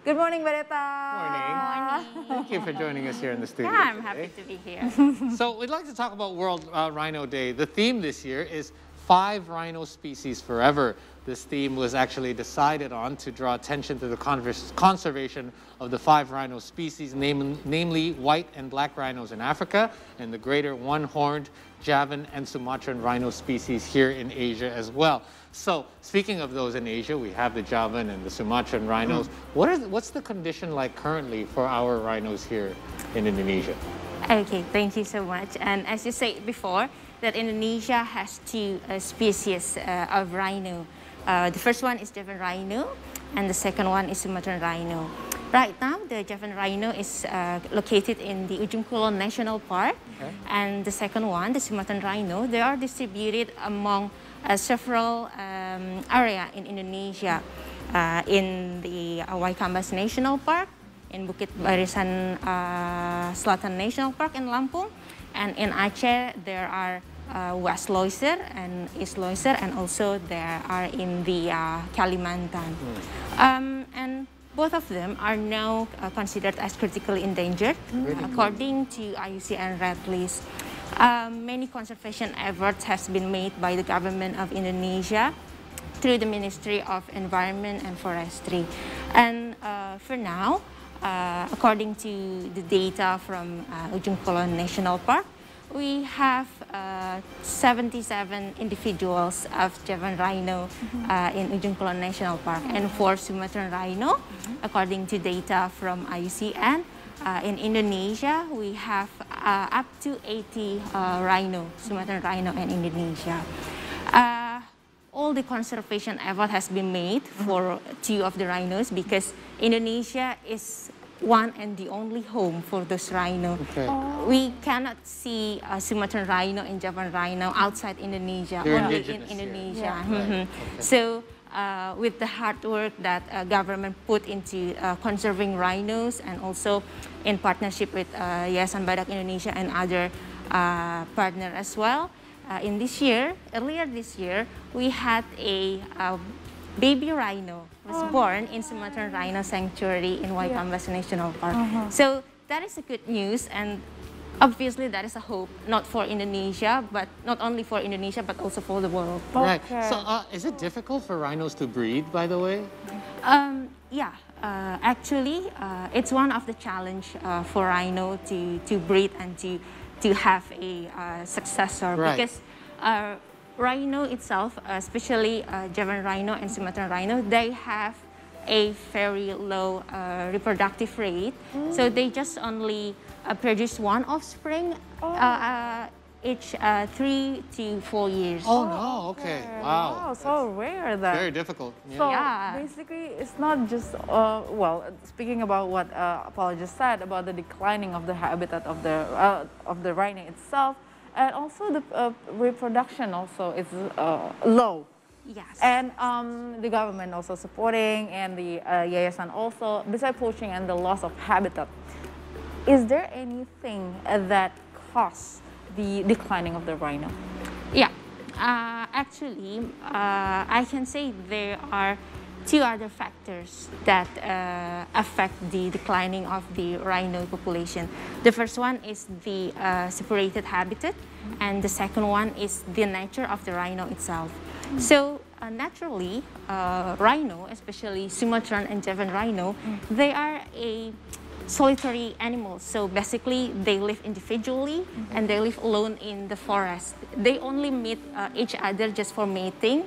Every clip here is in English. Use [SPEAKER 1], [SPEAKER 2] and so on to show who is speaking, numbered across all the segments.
[SPEAKER 1] Good morning, Bernadetha.
[SPEAKER 2] Morning. Thank you for joining us here in the studio.
[SPEAKER 3] Yeah, I'm happy to be here.
[SPEAKER 2] So we'd like to talk about World Rhino Day. The theme this year is 5 rhino species forever. This theme was actually decided on to draw attention to the conservation of the 5 rhino species, namely white and black rhinos in Africa and the greater one-horned Javan and Sumatran rhino species here in Asia as well. So speaking of those in Asia, we have the Javan and the Sumatran rhinos. What's the condition like currently for our rhinos here in Indonesia?
[SPEAKER 3] Okay, thank you so much. And as you said before, that Indonesia has 2 species of rhino. The first one is Javan rhino, and the second one is Sumatran rhino. Right now, the Javan rhino is located in the Ujung Kulon National Park, and the second one, the Sumatran rhino, they are distributed among several areas in Indonesia, in the Waikambas National Park, in Bukit Barisan Selatan National Park in Lampung, and in Aceh there are West Loiser and East Loiser, and also there are in the Kalimantan. And both of them are now considered as critically endangered according to IUCN Red List. Many conservation efforts have been made by the government of Indonesia through the Ministry of Environment and Forestry. And for now, according to the data from Ujung Kulon National Park, we have 77 individuals of Javan rhino in Ujung Kulon National Park. And for Sumatran rhino, according to data from IUCN, in Indonesia, we have up to 80 rhino, Sumatran rhino in Indonesia. All the conservation effort has been made for 2 of the rhinos because Indonesia is one and the only home for those rhino. We cannot see Sumatran rhino and Javan rhino outside Indonesia, only in Indonesia. So with the hard work that government put into conserving rhinos, and also in partnership with Yayasan Badak Indonesia and other partners as well, in this year, earlier this year, we had a baby rhino was born in Sumatran Rhino Sanctuary in Waikambas National Park. So that is a good news, and obviously that is a hope, not for Indonesia, but not only for Indonesia, but also for the world.
[SPEAKER 2] Right. So is it difficult for rhinos to breed, by the way?
[SPEAKER 3] Yeah, actually, it's one of the challenge for rhino to breed and to have a successor, because rhino itself, especially Javan rhino and Sumatran rhino, they have a very low reproductive rate. So they just only produce 1 offspring each 3 to 4 years.
[SPEAKER 2] Oh no, okay. Wow.
[SPEAKER 1] So rare then.
[SPEAKER 2] Very difficult.
[SPEAKER 1] So basically, it's not just, well, speaking about what Paula just said about the declining of the habitat of the rhino itself, and also the reproduction also is low.
[SPEAKER 3] Yes.
[SPEAKER 1] And the government also supporting, and the Yayasan also, besides poaching and the loss of habitat, is there anything that causes the declining of the rhino?
[SPEAKER 3] Yeah, actually, I can say there are 2 other factors that affect the declining of the rhino population. The first one is the separated habitat, and the second one is the nature of the rhino itself. So naturally, rhino, especially Sumatran and Javan rhino, they are a solitary animals. So basically, they live individually and they live alone in the forest. They only meet each other just for mating.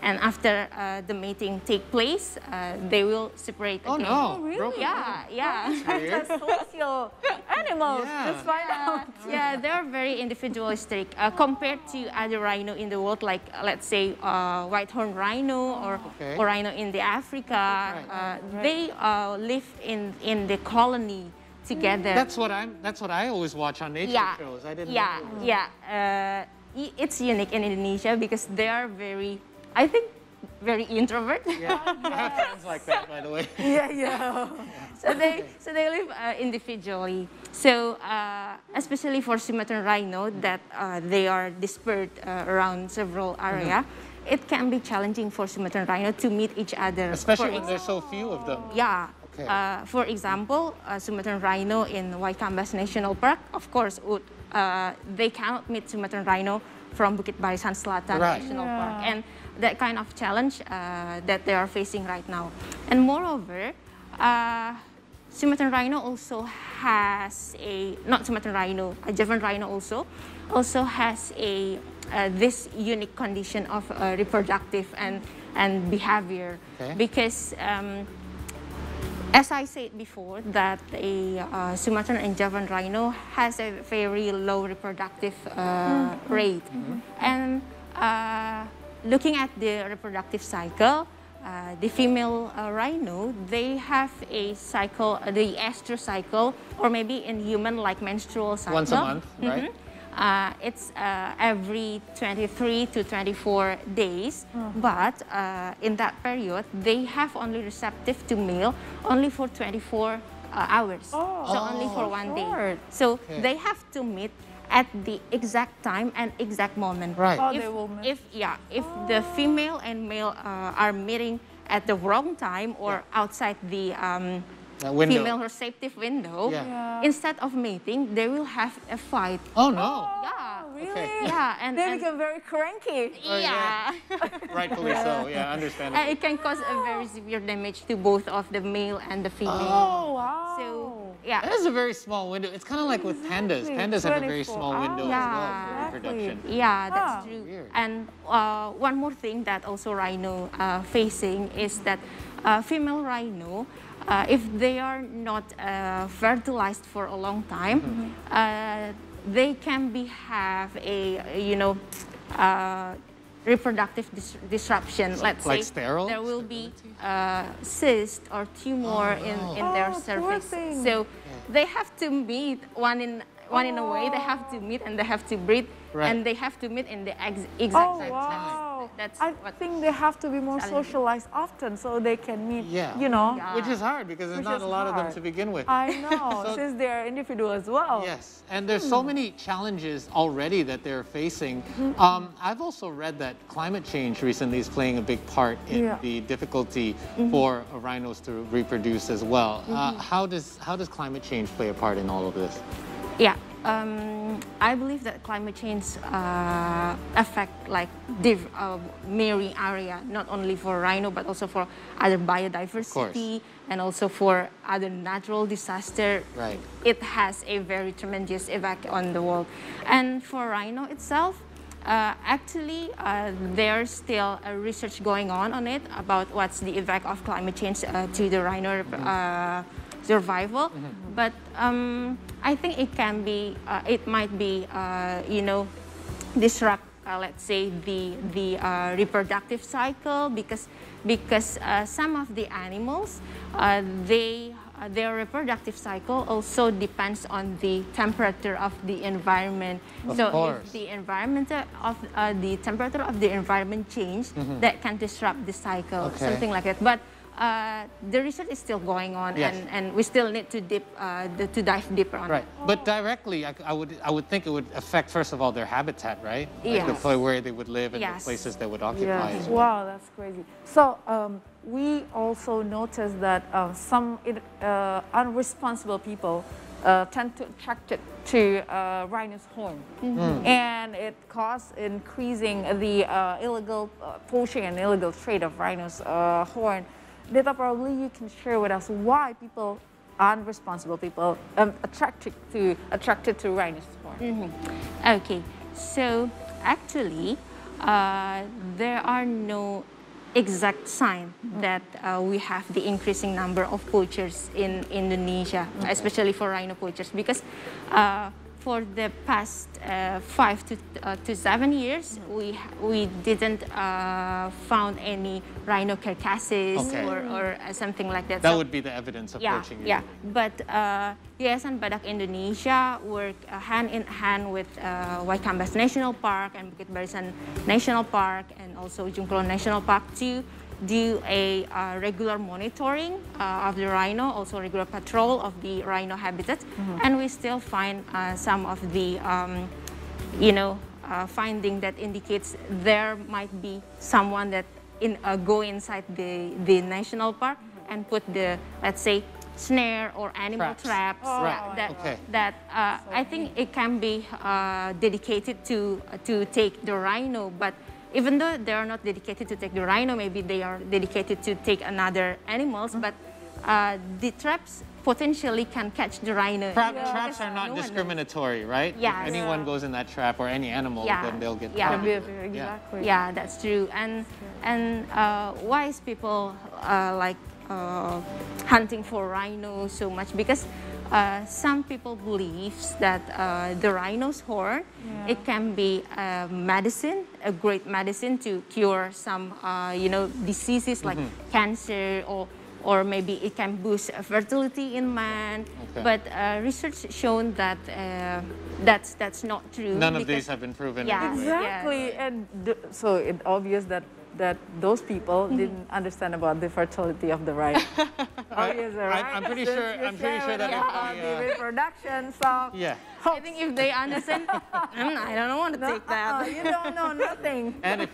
[SPEAKER 3] And after the mating take place, they will separate again.
[SPEAKER 2] Oh no!
[SPEAKER 1] Really?
[SPEAKER 3] Yeah.
[SPEAKER 1] That's social animals. Just find out.
[SPEAKER 3] Yeah, they are very individualistic compared to other rhino in the world, like let's say white-horned rhino or rhino in the Africa. They live in the colony together.
[SPEAKER 2] That's what I always watch on nature shows. I didn't know.
[SPEAKER 3] It's unique in Indonesia because they are very, I think, very introvert.
[SPEAKER 2] Yeah, I have friends like that, by the way.
[SPEAKER 3] So they live individually. So especially for Sumatran rhino, that they are dispersed around several areas, it can be challenging for Sumatran rhino to meet each other.
[SPEAKER 2] Especially when there's so few of them.
[SPEAKER 3] Yeah.
[SPEAKER 2] Okay.
[SPEAKER 3] For example, Sumatran rhino in Waikambas National Park, of course, they cannot meet Sumatran rhino from Bukit Barisan Selatan National Park, and that kind of challenge that they are facing right now. And moreover, Sumatran rhino also has not Sumatran rhino, a Javan rhino also has this unique condition of reproductive and behavior, because as I said before, that a Sumatran and Javan rhino has a very low reproductive rate. And looking at the reproductive cycle, the female rhino, they have a cycle, the estrous cycle, or maybe in human like menstrual cycle.
[SPEAKER 2] Once a month, right?
[SPEAKER 3] It's every 23 to 24 days, but in that period, they have only receptive to male only for 24 hours, so only for one day. So they have to meet at the exact time and exact moment.
[SPEAKER 2] Right.
[SPEAKER 3] If the female and male are meeting at the wrong time or outside the female receptive window, instead of mating, they will have a fight.
[SPEAKER 2] Oh no!
[SPEAKER 3] Yeah,
[SPEAKER 1] really?
[SPEAKER 3] Yeah, and
[SPEAKER 1] they become very cranky.
[SPEAKER 2] Rightfully so. Yeah, understandable.
[SPEAKER 3] And it can cause a very severe damage to both of the male and the female.
[SPEAKER 1] Oh wow!
[SPEAKER 3] So yeah,
[SPEAKER 2] that is a very small window. It's kind of like with pandas. Pandas have a very small window as well for reproduction.
[SPEAKER 3] Yeah, that's true.
[SPEAKER 2] Weird.
[SPEAKER 3] And one more thing that also rhino facing is that female rhino, if they are not fertilized for a long time, they can have a reproductive disruption. Let's say
[SPEAKER 2] sterile?
[SPEAKER 3] There will be cyst or tumor in their cervix. So they have to meet one in a way. They have to meet and they have to breed, and they have to meet in the exact time.
[SPEAKER 1] I think they have to be more socialized often so they can meet, you know.
[SPEAKER 2] Which is hard because there's not a lot of them to begin with.
[SPEAKER 1] I know, since they're individual as well.
[SPEAKER 2] Yes, and there's so many challenges already that they're facing. I've also read that climate change recently is playing a big part in the difficulty for rhinos to reproduce as well. How does climate change play a part in all of this?
[SPEAKER 3] Yeah, I believe that climate change affect like marine area, not only for rhino but also for other biodiversity and also for other natural disaster.
[SPEAKER 2] Right.
[SPEAKER 3] It has a very tremendous effect on the world. And for rhino itself, actually, there's still a research going on it about what's the effect of climate change to the rhino survival, but I think it might be, disrupt, let's say, the reproductive cycle because some of the animals, their reproductive cycle also depends on the temperature of the environment. If the the temperature of the environment change, that can disrupt the cycle, something like that. But the research is still going on, and we still need to dive deeper on it.
[SPEAKER 2] But directly, I would think it would affect, first of all, their habitat, right? Like the place where they would live and the places they would occupy.
[SPEAKER 1] Yes. Wow, that's crazy. So we also noticed that some unresponsible people tend to attract it to rhino's horn, and it causes increasing the illegal poaching and illegal trade of rhino's horn. Data, probably you can share with us why unresponsible people, attracted to rhino's horn.
[SPEAKER 3] Okay, so actually, there are no exact sign that we have the increasing number of poachers in Indonesia, especially for rhino poachers, because for the past 5 to 7 years, we didn't found any rhino carcasses or something like that.
[SPEAKER 2] That would be the evidence of poaching.
[SPEAKER 3] Yeah, but Yayasan Badak Indonesia work hand in hand with Waikambas National Park and Bukit Barisan National Park and also Jungkron National Park to do a regular monitoring of the rhino, also regular patrol of the rhino habitat, and we still find some of the, finding that indicates there might be someone that go inside the national park, and put the, let's say, snare or animal traps.
[SPEAKER 1] Oh,
[SPEAKER 2] right.
[SPEAKER 3] I think it can be dedicated to take the rhino, but even though they are not dedicated to take the rhino, maybe they are dedicated to take another animals, but the traps potentially can catch the rhino.
[SPEAKER 2] Traps are not discriminatory, right?
[SPEAKER 3] Yes.
[SPEAKER 2] If anyone goes in that trap or any animal, then they'll get targeted.
[SPEAKER 1] Exactly.
[SPEAKER 3] Yeah, that's true. And wise people like hunting for rhino so much because some people believe that the rhino's horn, it can be medicine, a great medicine to cure some, diseases like cancer or maybe it can boost fertility in man. But research shown that that's not true.
[SPEAKER 2] None of these have been proven.
[SPEAKER 1] Exactly, and so it's obvious that those people didn't understand about the fertility of the rhino.
[SPEAKER 2] I'm pretty sure that
[SPEAKER 1] the reproduction. So
[SPEAKER 3] I think if they understand, I don't want to take that.
[SPEAKER 1] You don't know nothing.
[SPEAKER 2] And if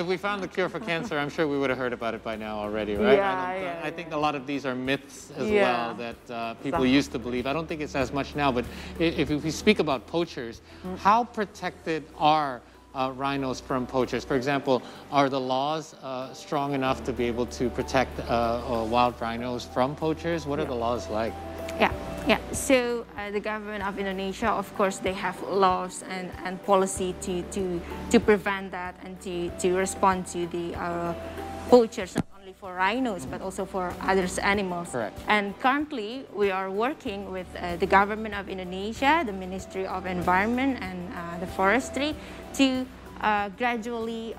[SPEAKER 2] we found the cure for cancer, I'm sure we would have heard about it by now already, right? I think a lot of these are myths as well that people used to believe. I don't think it's as much now, but if we speak about poachers, how protected are rhinos from poachers? For example, are the laws strong enough to be able to protect wild rhinos from poachers? What are the laws like?
[SPEAKER 3] Yeah. So the government of Indonesia, of course, they have laws and policy to prevent that and to respond to the poachers, not only for rhinos, but also for other animals.
[SPEAKER 2] Correct.
[SPEAKER 3] And currently, we are working with the government of Indonesia, the Ministry of Environment and the Forestry, to gradually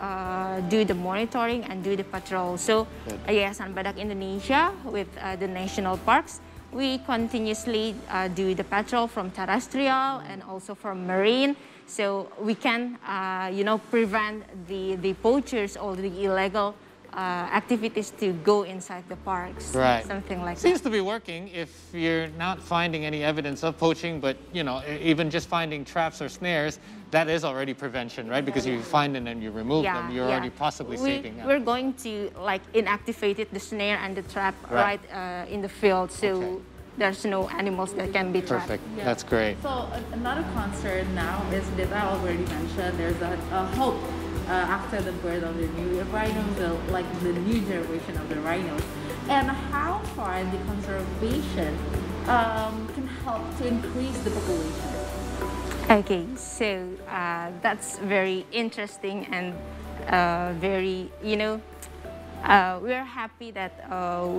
[SPEAKER 3] do the monitoring and do the patrol. So, Yayasan Badak Indonesia with the national parks, we continuously do the patrol from terrestrial and also from marine. So we can, prevent the poachers or the illegal activities to go inside the parks.
[SPEAKER 2] Right.
[SPEAKER 3] Something like that.
[SPEAKER 2] Seems to be working if you're not finding any evidence of poaching, but even just finding traps or snares, that is already prevention, right? Because you find them and you remove them, you're already possibly saving them.
[SPEAKER 3] We're going to inactivate it, the snare and the trap right in the field, so there's no animals that can be trapped.
[SPEAKER 2] Perfect. That's great.
[SPEAKER 1] So another concern now is that I already mentioned, there's that hope after the birth of the new rhinos, like the new generation of the rhinos, and how far the conservation can help to increase the population.
[SPEAKER 3] Okay, so that's very interesting and very, we're happy that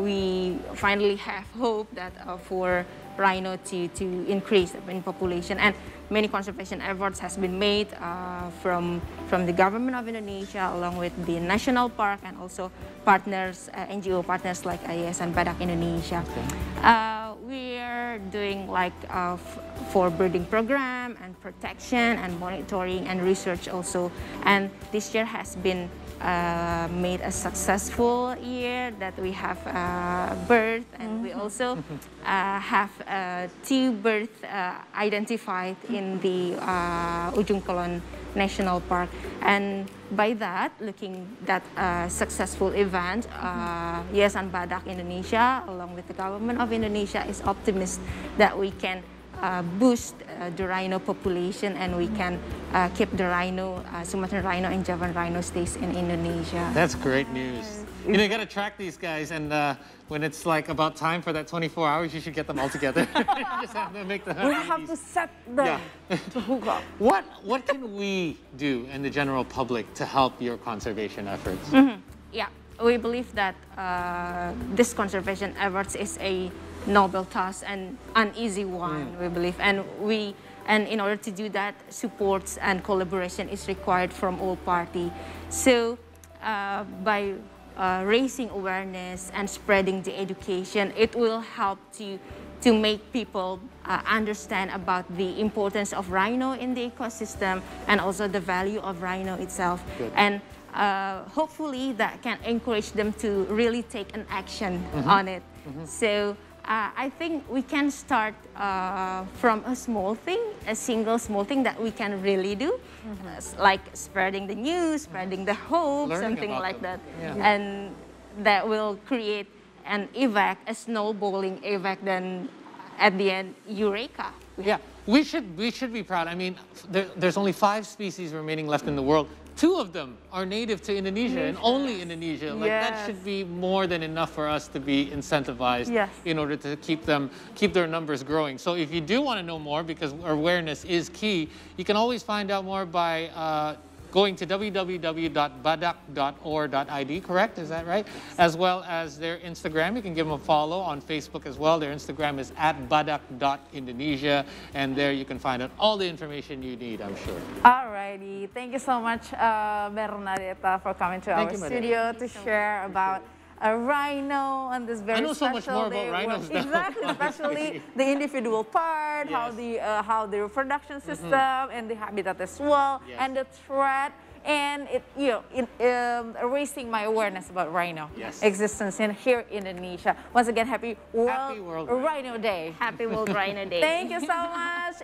[SPEAKER 3] we finally have hope that for rhino to increase in population, and many conservation efforts has been made from the government of Indonesia along with the national park and also partners, NGO partners like Yayasan Badak Indonesia. We're doing for breeding program and protection and monitoring and research also, and this year has been made a successful year that we have birth, and we also have 2 births identified in the Ujung Kulon National Park. And by that, looking that successful event, Yayasan Badak Indonesia, along with the government of Indonesia, is optimistic that we can boost the rhino population and we can keep the rhino, Sumatran rhino and Javan rhino stays in Indonesia.
[SPEAKER 2] That's great news. You got to track these guys, and when it's about time for that 24 hours, you should get them all together. Just have to make the
[SPEAKER 1] We have to set them to hook up.
[SPEAKER 2] What can we do in the general public to help your conservation efforts?
[SPEAKER 3] Yeah, we believe that this conservation efforts is a noble task and an easy one, we believe, and in order to do that, supports and collaboration is required from all parties. So by raising awareness and spreading the education, it will help to make people understand about the importance of rhino in the ecosystem and also the value of rhino itself.
[SPEAKER 2] Good.
[SPEAKER 3] And hopefully that can encourage them to really take an action on it. So I think we can start from a small thing, a single small thing that we can really do, like spreading the news, spreading the hope,
[SPEAKER 2] Learning
[SPEAKER 3] something
[SPEAKER 2] about
[SPEAKER 3] like
[SPEAKER 2] them.
[SPEAKER 3] that. And that will create an evac, a snowballing evac, then at the end, Eureka.
[SPEAKER 2] Yeah, we should be proud. I mean, there's only 5 species remaining left in the world. 2 of them are native to Indonesia and only Indonesia. Like that should be more than enough for us to be incentivized in order to keep their numbers growing. So if you do want to know more, because awareness is key, you can always find out more by going to www.badak.or.id, correct? Is that right? As well as their Instagram. You can give them a follow on Facebook as well. Their Instagram is @badak.indonesia, and there you can find out all the information you need, I'm sure.
[SPEAKER 1] Alrighty. Thank you so much, Bernadetha, for coming to our studio to share about a rhino on this very special day.
[SPEAKER 2] I know so much more about rhinos now.
[SPEAKER 1] Exactly, especially the individual part, how the reproduction system and the habitat as well, and the threat, and raising my awareness about rhino existence here in Indonesia. Once again, happy World Rhino Day.
[SPEAKER 3] Happy World Rhino Day.
[SPEAKER 1] Thank you so much.